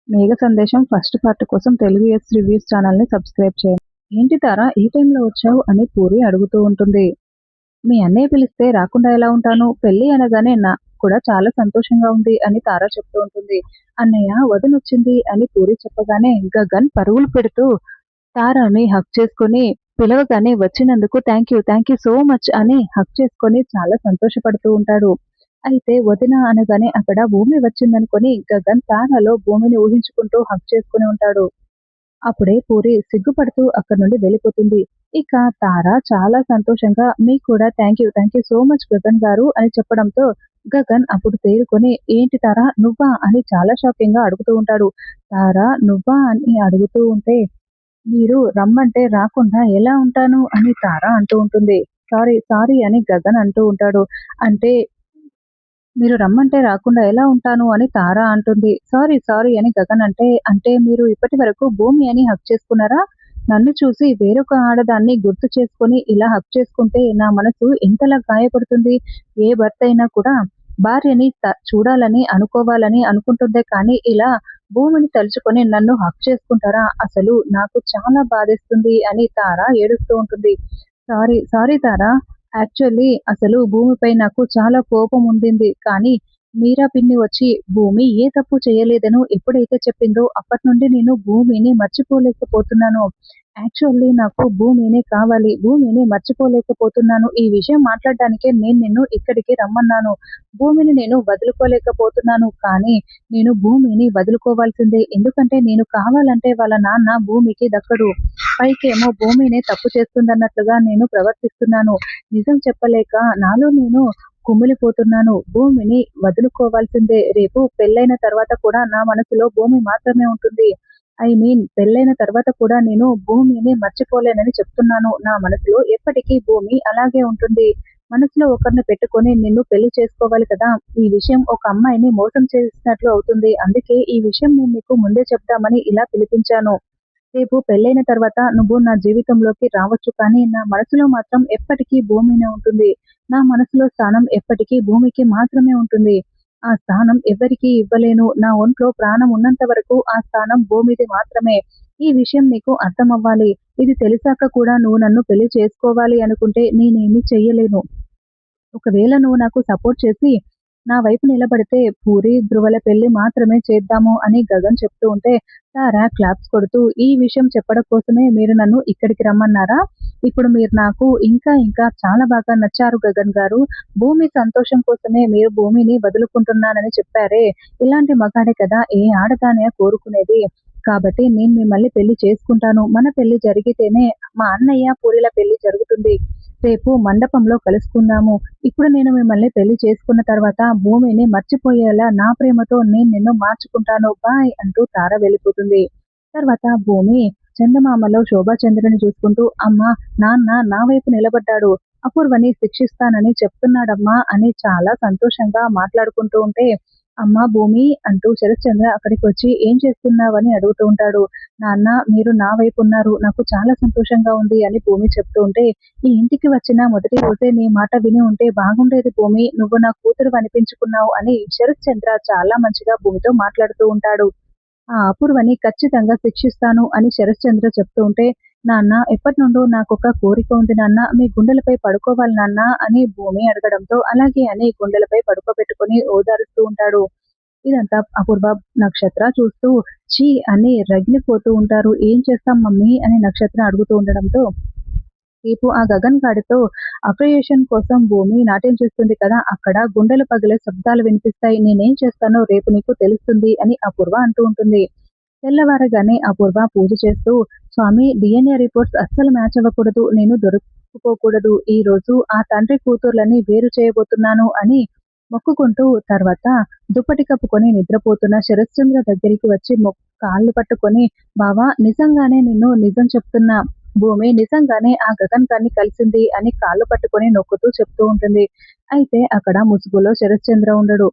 మేఘ సందేశం first part కోసం Telugu yes reviews ఛానల్ని సబ్స్క్రైబ్ చేయండి. ఏంటి తారా ఈ టైంలో వచ్చావు అని పూరి అడుగుతూ ఉంటుంది. మీ అన్నయ్య పిలిస్తే రాకుండా ఎలా ఉంటాను, పెళ్లి అనగానే నాకు కూడా చాలా సంతోషంగా ఉంది అని తారా చెప్తూ ఉంటుంది. అన్నయ్య వదినొచ్చింది అని పూరి చెప్పగానే గగన్ పరుగులు పెడుతూ తారాని హక్ చేసుకొని పిలవగానే వచ్చినందుకు థ్యాంక్ యూ సో మచ్ అని హక్ చేసుకొని చాలా సంతోషపడుతూ ఉంటాడు. అయితే వదిన అనగానే అక్కడ భూమి వచ్చిందనుకొని గగన్ తారాలో భూమిని ఊహించుకుంటూ హక్ చేసుకుని ఉంటాడు. అప్పుడే పూరి సిగ్గుపడుతూ అక్కడి నుండి వెళ్ళిపోతుంది. ఇక తార చాలా సంతోషంగా మీకు కూడా thank you so much Gagan గారు అని చెప్పడంతో గగన్ అప్పుడు తేరుకొని ఏంటి తారా నువ్వా అని చాలా షాకింగ్ గా అడుగుతూ ఉంటాడు. తారా నువ్వా అని అడుగుతూ ఉంటే మీరు రమ్మంటే రాకుండా ఎలా ఉంటాను అని తార అంటూ ఉంటుంది. సారీ సారీ అని గగన్ అంటూ ఉంటాడు. అంటే మీరు రమ్మంటే రాకుండా ఎలా ఉంటాను అని తార అంటుంది. సారీ సారీ అని గగన్ అంటే, అంటే మీరు ఇప్పటి వరకు భూమి అని హక్ చేసుకున్నారా? నన్ను చూసి వేరొక ఆడదాన్ని గుర్తు చేసుకొని ఇలా హక్ చేసుకుంటే నా మనసు ఎంతలా గాయపడుతుంది. ఏ భర్త అయినా కూడా భార్యని చూడాలని అనుకోవాలని అనుకుంటుందే కానీ ఇలా భూమిని తలుచుకొని నన్ను హక్ చేసుకుంటారా? అసలు నాకు చాలా బాధేస్తుంది అని తార ఏడుస్తూ ఉంటుంది. సారీ సారీ తారా, యాక్చువల్లీ అసలు భూమిపై నాకు చాలా కోపం ఉండింది. కానీ మీరా పిన్ని వచ్చి భూమి ఏ తప్పు చేయలేదనో ఎప్పుడైతే చెప్పిందో అప్పటి నుండి నేను భూమిని మర్చిపోలేకపోతున్నాను. యాక్చువల్లీ నాకు భూమినే కావాలి. భూమిని మర్చిపోలేకపోతున్నాను. ఈ విషయం మాట్లాడడానికే నేను నిన్ను ఇక్కడికి రమ్మన్నాను. భూమిని నేను వదులుకోలేకపోతున్నాను. కానీ నేను భూమిని వదులుకోవాల్సిందే. ఎందుకంటే నేను కావాలంటే వాళ్ళ నాన్న భూమికి దక్కడు. పైకేమో భూమినే తప్పు చేస్తుందన్నట్లుగా నేను ప్రవర్తిస్తున్నాను. నిజం చెప్పలేక నాలో నేను కుమిలిపోతున్నాను. భూమిని వదులుకోవాల్సిందే. రేపు పెళ్ళైన తర్వాత కూడా నా మనసులో భూమి మాత్రమే ఉంటుంది. ఐ మీన్ పెళ్ళైన తర్వాత కూడా నేను భూమిని మర్చిపోలేనని చెప్తున్నాను. నా మనసులో ఎప్పటికీ భూమి అలాగే ఉంటుంది. మనసులో ఒకరిని పెట్టుకొని నిన్ను పెళ్లి చేసుకోవాలి కదా. ఈ విషయం ఒక అమ్మాయిని మోసం చేసినట్లు అవుతుంది. అందుకే ఈ విషయం నేను నీకు ముందే చెప్దామని ఇలా పిలిపించాను. రేపు పెళ్ళైన తర్వాత నువ్వు నా జీవితంలోకి రావచ్చు, కానీ నా మనసులో మాత్రం ఎప్పటికీ భూమినే ఉంటుంది. నా మనసులో స్థానం ఎప్పటికీ భూమికి మాత్రమే ఉంటుంది. ఆ స్థానం ఎవరికీ ఇవ్వలేను. నా ఒంట్లో ప్రాణం ఉన్నంత వరకు ఆ స్థానం భూమిది మాత్రమే. ఈ విషయం నీకు అర్థమవ్వాలి. ఇది తెలిసాక కూడా నువ్వు నన్ను పెళ్లి చేసుకోవాలి అనుకుంటే నేనేమీ చెయ్యలేను. ఒకవేళ నువ్వు నాకు సపోర్ట్ చేసి నా వైపు నిలబడితే పూరి ధ్రువల పెళ్లి మాత్రమే చేద్దాము అని గగన్ చెప్తూ ఉంటే తారా క్లాప్స్ కొడుతూ ఈ విషయం చెప్పడం కోసమే మీరు నన్ను ఇక్కడికి రమ్మన్నారా? ఇప్పుడు మీరు నాకు ఇంకా ఇంకా చాలా బాగా నచ్చారు గగన్ గారు. భూమి సంతోషం కోసమే మీరు భూమిని వదులుకుంటున్నానని చెప్పారే. ఇలాంటి మగాడే కదా ఏ ఆడదానే కోరుకునేది. కాబట్టి నేను మిమ్మల్ని పెళ్లి చేసుకుంటాను. మన పెళ్లి జరిగితేనే మా అన్నయ్య పూరిల పెళ్లి జరుగుతుంది. రేపు మండపంలో కలుసుకుందాము. ఇప్పుడు నేను మిమ్మల్ని పెళ్లి చేసుకున్న తర్వాత భూమిని మర్చిపోయేలా నా ప్రేమతో నేను నిన్ను మార్చుకుంటాను. బాయ్ అంటూ తార వెళ్ళిపోతుంది. తర్వాత భూమి చందమామలో శోభాచంద్రుని చూసుకుంటూ అమ్మా నాన్న నా వైపు నిలబడ్డాడు. అపూర్వని శిక్షిస్తానని చెప్తున్నాడమ్మా అని చాలా సంతోషంగా మాట్లాడుకుంటూ ఉంటే అమ్మా భూమి అంటూ శరత్చంద్ర అక్కడికి వచ్చి ఏం చేస్తున్నావని అడుగుతూ ఉంటాడు. నాన్న మీరు నా వైపు ఉన్నారు. నాకు చాలా సంతోషంగా ఉంది అని భూమి చెప్తూ ఉంటే ఈ ఇంటికి వచ్చిన మొదటి రోజే నీ మాట విని ఉంటే బాగుండేది భూమి. నువ్వు నా కూతురు అనిపించుకున్నావు అని శరత్చంద్ర చాలా మంచిగా భూమితో మాట్లాడుతూ ఉంటాడు. ఆ అపూర్వని ఖచ్చితంగా శిక్షిస్తాను అని శరత్చంద్ర చెప్తూ ఉంటే నాన్న ఎప్పటి నుండో నాకొక కోరిక ఉంది నాన్న, మీ గుండెలపై పడుకోవాలి నాన్న అని భూమి అడగడంతో అలాగే అని గుండెలపై పడుకోబెట్టుకుని ఓదారుస్తూ ఉంటాడు. ఇదంతా అపూర్వ నక్షత్ర చూస్తూ చీ అని రగిలిపోతూ ఉంటారు. ఏం చేస్తాం మమ్మీ అని నక్షత్ర అడుగుతూ ఉండడంతో రేపు ఆ గగన్ గాడితో అప్రియేషన్ కోసం భూమి నాట్యం చేస్తుంది కదా, అక్కడ గుండెలు పగిలే శబ్దాలు వినిపిస్తాయి. నేనేం చేస్తానో రేపు నీకు తెలుస్తుంది అని అపూర్వ అంటూ ఉంటుంది. తెల్లవారగానే అపూర్వ పూజ చేస్తూ స్వామి డిఎన్ఏ రిపోర్ట్స్ అస్సలు మ్యాచ్ అవ్వకూడదు. నేను దొరుకుపోకూడదు. ఈ రోజు ఆ తండ్రి కూతుర్లని వేరు చేయబోతున్నాను అని మొక్కుకుంటూ తర్వాత దుప్పటి కప్పుకొని నిద్రపోతున్న శరత్చంద్ర దగ్గరికి వచ్చి కాళ్ళు పట్టుకొని బావా నిజంగానే నిన్ను నిజం చెప్తున్నా, భూమి నిజంగానే ఆ గగన్ గారిని కలిసింది అని కాళ్ళు పట్టుకొని నొక్కుతూ చెప్తూ ఉంటుంది. అయితే అక్కడ ముసుగులో శరత్చంద్ర ఉండడు.